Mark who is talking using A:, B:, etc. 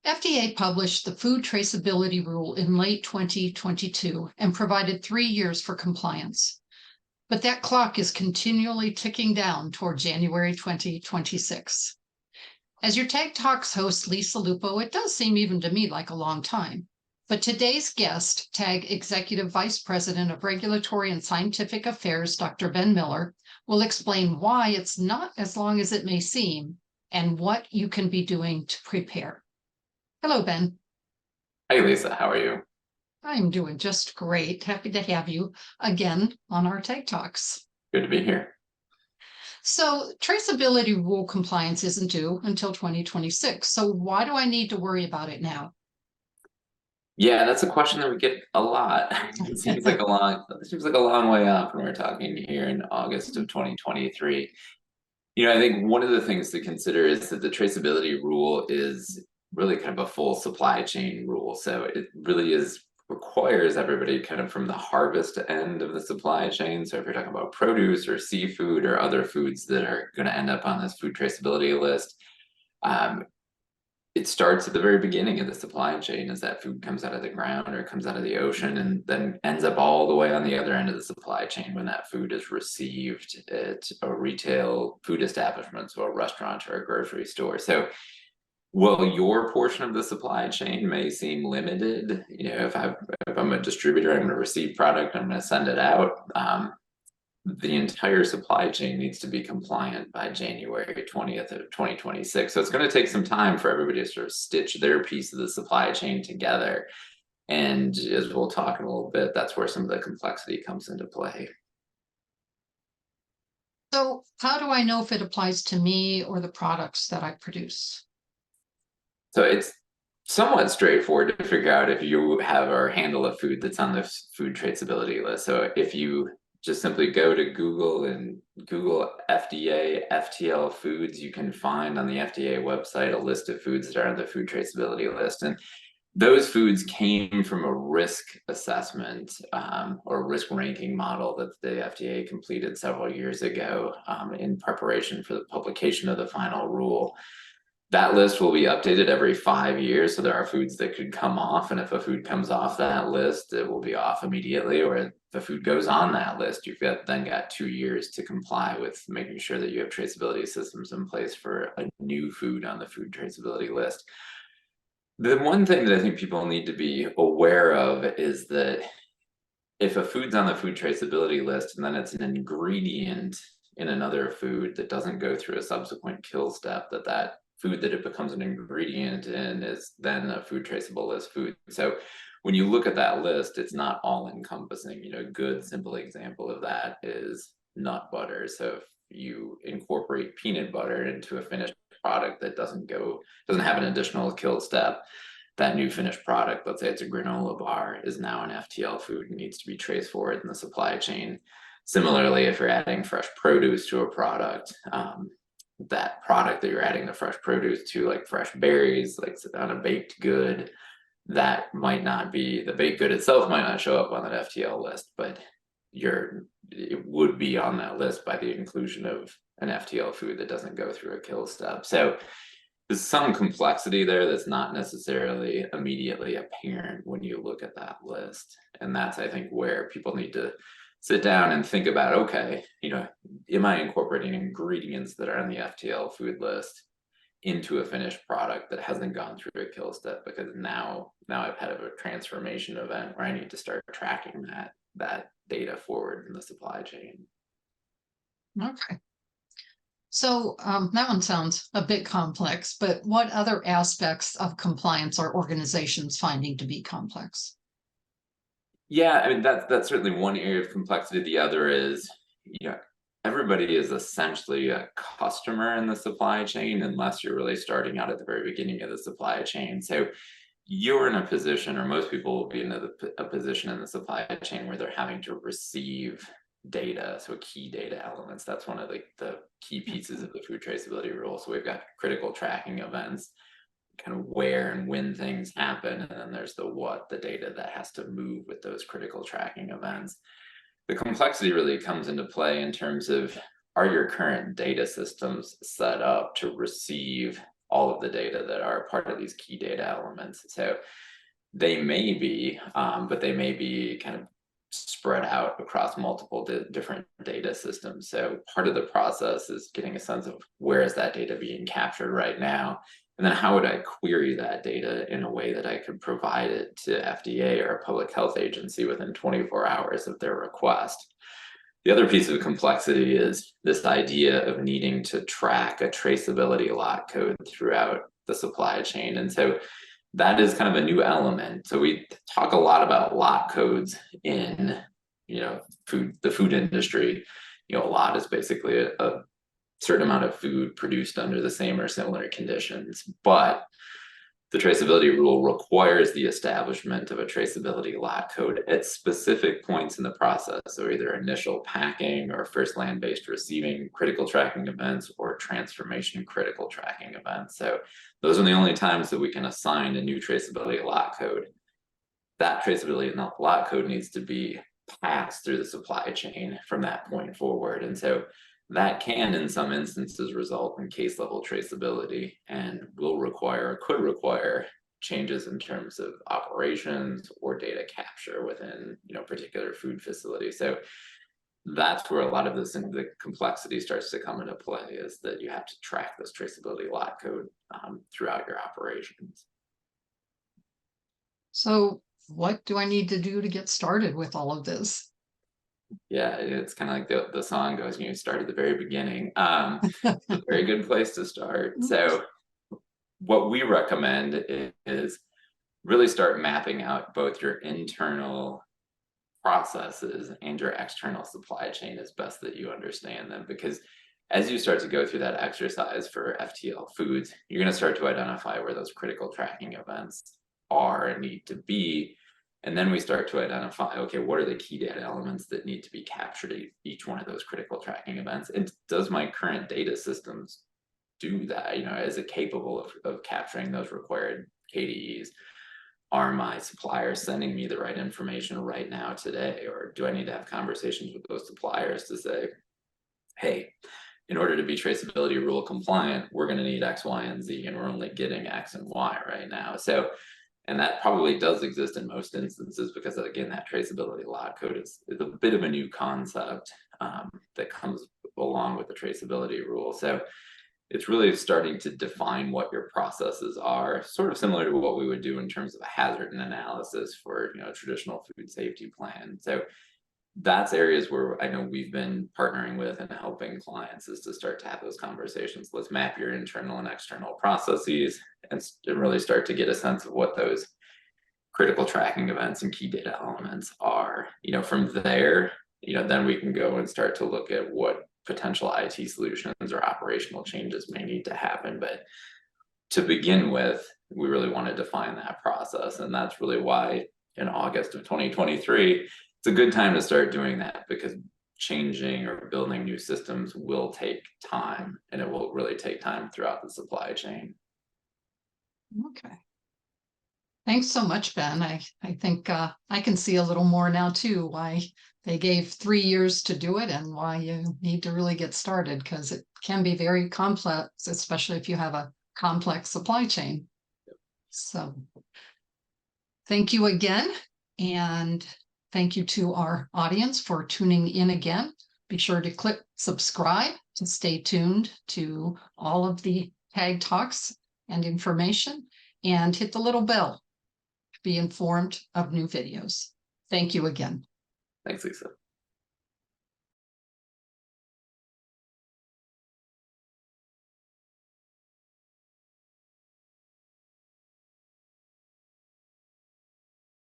A: FDA published the Food Traceability Rule in late 2022 and provided 3 years for compliance. But that clock is continually ticking down toward January 2026. As your Tag Talks host, Lisa Lupo, it does seem even to me like a long time. But today's guest, TAG Executive Vice President of Regulatory and Scientific Affairs, Dr. Ben Miller, will explain why it's not as long as it may seem and what you can be doing to prepare. Hello, Ben.
B: Hey, Lisa, how are you?
A: I'm doing just great. Happy to have you again on our Tag Talks.
B: Good to be here.
A: So traceability rule compliance isn't due until 2026. So why do I need to worry about it now?
B: Yeah, that's a question that we get a lot. It seems like a long way off when we're talking here in August of 2023. I think one of the things to consider is that the traceability rule is really kind of a full supply chain rule. So it really requires everybody kind of from the harvest end of the supply chain. So if you're talking about produce or seafood or other foods that are going to end up on this food traceability list, it starts at the very beginning of the supply chain as that food comes out of the ground or comes out of the ocean and then ends up all the way on the other end of the supply chain when that food is received at a retail food establishment, so a restaurant or a grocery store. So while your portion of the supply chain may seem limited, if I'm a distributor, I'm going to receive product, I'm going to send it out. The entire supply chain needs to be compliant by January 20th of 2026. So it's going to take some time for everybody to sort of stitch their piece of the supply chain together. And as we'll talk in a little bit, that's where some of the complexity comes into play.
A: So how do I know if it applies to me or the products that I produce?
B: So it's somewhat straightforward to figure out if you have or handle a food that's on the food traceability list. So if you just simply go to Google and Google FDA, FTL foods, you can find on the FDA website a list of foods that are on the food traceability list. And those foods came from a risk assessment or risk ranking model that the FDA completed several years ago in preparation for the publication of the final rule. That list will be updated every 5 years. So there are foods that could come off. And if a food comes off that list, it will be off immediately. Or if the food goes on that list, you've then got 2 years to comply with making sure that you have traceability systems in place for a new food on the food traceability list. The one thing that I think people need to be aware of is that if a food's on the food traceability list and then it's an ingredient in another food that doesn't go through a subsequent kill step, that food that it becomes an ingredient in is then a food traceable list food. So when you look at that list, it's not all encompassing. A good simple example of that is nut butter. So if you incorporate peanut butter into a finished product that doesn't have an additional kill step, that new finished product, let's say it's a granola bar, is now an FTL food and needs to be traced forward in the supply chain. Similarly, if you're adding fresh produce to a product, that product that you're adding the fresh produce to, like fresh berries, like on a baked good, that might not be, the baked good itself might not show up on that FTL list, but it would be on that list by the inclusion of an FTL food that doesn't go through a kill step. So there's some complexity there that's not necessarily immediately apparent when you look at that list. And that's, I think, where people need to sit down and think about, okay, am I incorporating ingredients that are on the FTL food list into a finished product that hasn't gone through a kill step? Because now I've had a transformation event where I need to start tracking that data forward in the supply chain.
A: Okay. So that one sounds a bit complex, but what other aspects of compliance are organizations finding to be complex?
B: Yeah, I mean, that's certainly one area of complexity. The other is, everybody is essentially a customer in the supply chain unless you're really starting out at the very beginning of the supply chain. So you're in a position, or most people will be in a position in the supply chain where they're having to receive data, so key data elements. That's one of the key pieces of the food traceability rule. So we've got critical tracking events, kind of where and when things happen, and then there's the data that has to move with those critical tracking events. The complexity really comes into play in terms of, are your current data systems set up to receive all of the data that are part of these key data elements. So they may be, but they may be kind of spread out across multiple different data systems. So part of the process is getting a sense of where is that data being captured right now, and then how would I query that data in a way that I could provide it to FDA or a public health agency within 24 hours of their request. The other piece of complexity is this idea of needing to track a traceability lot code throughout the supply chain. And so that is kind of a new element. So we talk a lot about lot codes in, the food industry. A lot is basically a certain amount of food produced under the same or similar conditions, but the traceability rule requires the establishment of a traceability lot code at specific points in the process. So either initial packing or first land-based receiving critical tracking events or transformation critical tracking events. So those are the only times that we can assign a new traceability lot code. That traceability lot code needs to be passed through the supply chain from that point forward. And so that can, in some instances, result in case level traceability and could require changes in terms of operations or data capture within, particular food facilities. So that's where a lot of this and the complexity starts to come into play, is that you have to track this traceability lot code throughout your operations.
A: So what do I need to do to get started with all of this?
B: Yeah, it's kind of like the song goes, start at the very beginning. It's a very good place to start. So what we recommend is really start mapping out both your internal processes and your external supply chain as best that you understand them. Because as you start to go through that exercise for FTL Foods, you're going to start to identify where those critical tracking events are and need to be. And then we start to identify, okay, what are the key data elements that need to be captured at each one of those critical tracking events? And does my current data systems do that? Is it capable of capturing those required KDEs? Are my suppliers sending me the right information right now today? Or do I need to have conversations with those suppliers to say, hey, in order to be traceability rule compliant, we're going to need X, Y, and Z, and we're only getting X and Y right now. So, and that probably does exist in most instances, because again, that traceability lot code is a bit of a new concept that comes along with the traceability rule. So it's really starting to define what your processes are, sort of similar to what we would do in terms of a hazard analysis for a traditional food safety plan. So that's areas where I know we've been partnering with and helping clients, is to start to have those conversations. Let's map your internal and external processes and really start to get a sense of what those critical tracking events and key data elements are. From there, then we can go and start to look at what potential IT solutions or operational changes may need to happen. But to begin with, we really want to define that process. And that's really why in August of 2023, it's a good time to start doing that, because changing or building new systems will take time, and it will really take time throughout the supply chain.
A: Okay. Thanks so much, Ben. I think I can see a little more now too, why they gave 3 years to do it and why you need to really get started, because it can be very complex, especially if you have a complex supply chain. So thank you again. And thank you to our audience for tuning in again. Be sure to click subscribe to stay tuned to all of the TAG talks and information, and hit the little bell to be informed of new videos. Thank you again.
B: Thanks, Lisa.